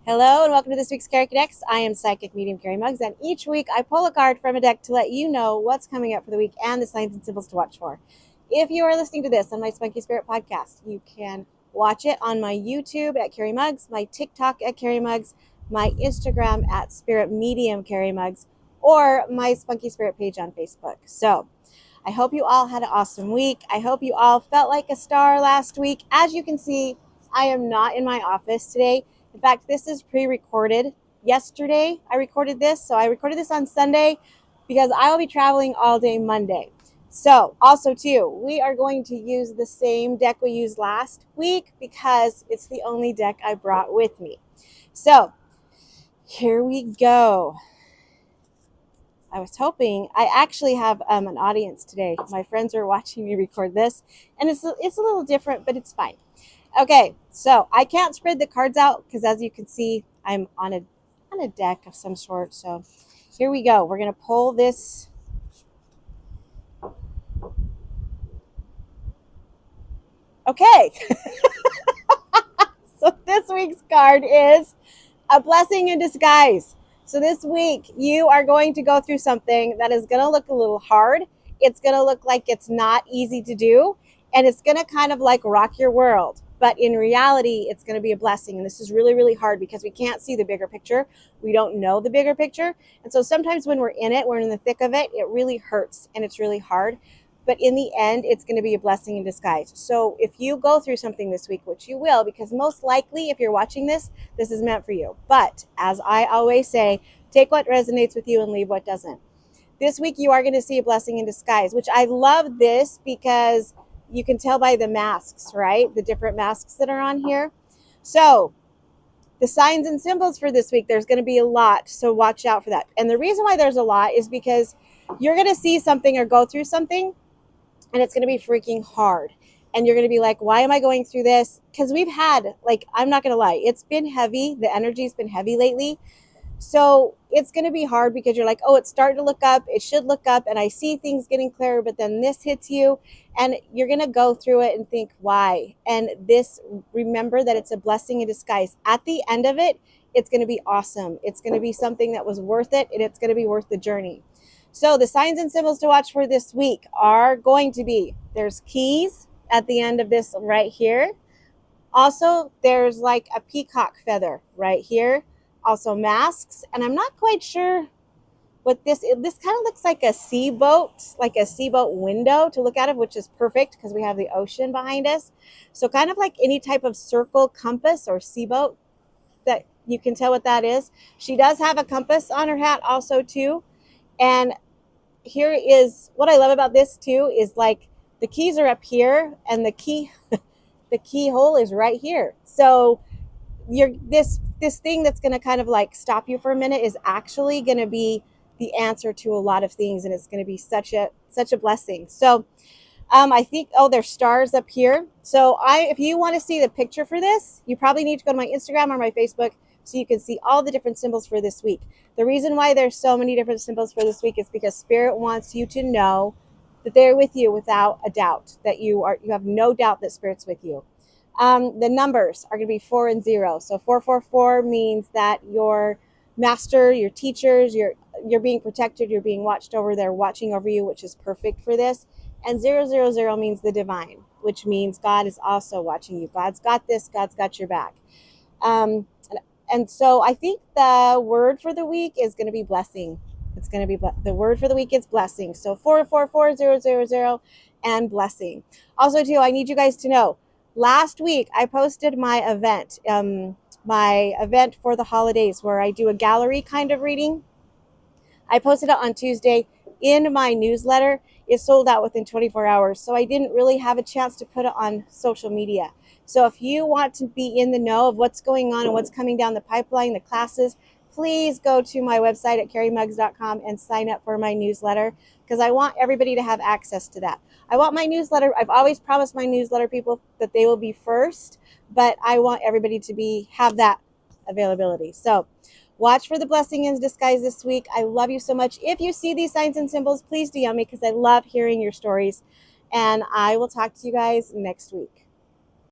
Hello and welcome to this week's Cari Connects. I am Psychic Medium Cari Mugz, and each week I pull a card from a deck to let you know what's coming up for the week and the signs and symbols to watch for. If you are listening to this on my Spunky Spirit podcast, you can watch it on my YouTube at Cari Mugz, my TikTok at Cari Mugz, my Instagram at Spirit Medium Cari Mugz, or my Spunky Spirit page on Facebook. So I hope you all had an awesome week. I hope you all felt like a star last week. As you can see, I am not in my office today. In fact, this is pre-recorded. Yesterday, I recorded this. So I recorded this on Sunday because I will be traveling all day Monday. So also too, we are going to use the same deck we used last week because it's the only deck I brought with me. So here we go. I was hoping, I actually have an audience today. My friends are watching me record this, and it's a little different, but it's fine. Okay, so I can't spread the cards out because, as you can see, I'm on a deck of some sort. So here we go. We're going to pull this. Okay. So this week's card is a blessing in disguise. So this week, you are going to go through something that is going to look a little hard. It's going to look like it's not easy to do, and it's going to kind of like rock your world. But in reality, it's going to be a blessing. And this is really, really hard because we can't see the bigger picture. We don't know the bigger picture. And so sometimes when we're in it, we're in the thick of it, it really hurts and it's really hard. But in the end, it's going to be a blessing in disguise. So if you go through something this week, which you will, because most likely if you're watching this, this is meant for you. But as I always say, take what resonates with you and leave what doesn't. This week, you are going to see a blessing in disguise, which I love this because you can tell by the masks, right? The different masks that are on here. So the signs and symbols for this week, there's going to be a lot. So watch out for that. And the reason why there's a lot is because you're going to see something or go through something, and it's going to be freaking hard. And you're going to be like, why am I going through this? Because we've had, like, I'm not going to lie, it's been heavy. The energy's been heavy lately. So it's going to be hard because you're like, oh, it's starting to look up. It should look up. And I see things getting clearer, but then this hits you and you're going to go through it and think, why? And this, remember that it's a blessing in disguise. At the end of it, it's going to be awesome. It's going to be something that was worth it, and it's going to be worth the journey. So the signs and symbols to watch for this week are going to be, there's keys at the end of this right here. Also, there's like a peacock feather right here. Also masks. And I'm not quite sure what this kind of looks like a seaboat window to look out of, which is perfect because we have the ocean behind us. So kind of like any type of circle compass or seaboat, that you can tell what that is. She does have a compass on her hat also too. And here is what I love about this too, is like the keys are up here and the keyhole is right here. So you're this thing that's going to kind of like stop you for a minute is actually going to be the answer to a lot of things, and it's going to be such a blessing. So I think, oh, there's stars up here. So if you want to see the picture for this, you probably need to go to my Instagram or my Facebook so you can see all the different symbols for this week. The reason why there's so many different symbols for this week is because Spirit wants you to know that they're with you without a doubt, that you have no doubt that Spirit's with you. The numbers are going to be 4 and 0. So 444 means that your master, your teachers, you're being protected, you're being watched over, they're watching over you, which is perfect for this. And 000 means the divine, which means God is also watching you. God's got this, God's got your back. And so I think the word for the week is going to be blessing. It's going to be, the word for the week is blessing. So 444000 and blessing. Also too, I need you guys to know, last week I posted my event for the holidays where I do a gallery kind of reading. I posted it on Tuesday in my newsletter. It sold out within 24 hours. So I didn't really have a chance to put it on social media. So if you want to be in the know of what's going on and what's coming down the pipeline, the classes, please go to my website at carimugz.com and sign up for my newsletter, because I want everybody to have access to that. I want my newsletter, I've always promised my newsletter people that they will be first, but I want everybody to have that availability. So watch for the blessing in disguise this week. I love you so much. If you see these signs and symbols, please DM me because I love hearing your stories. And I will talk to you guys next week.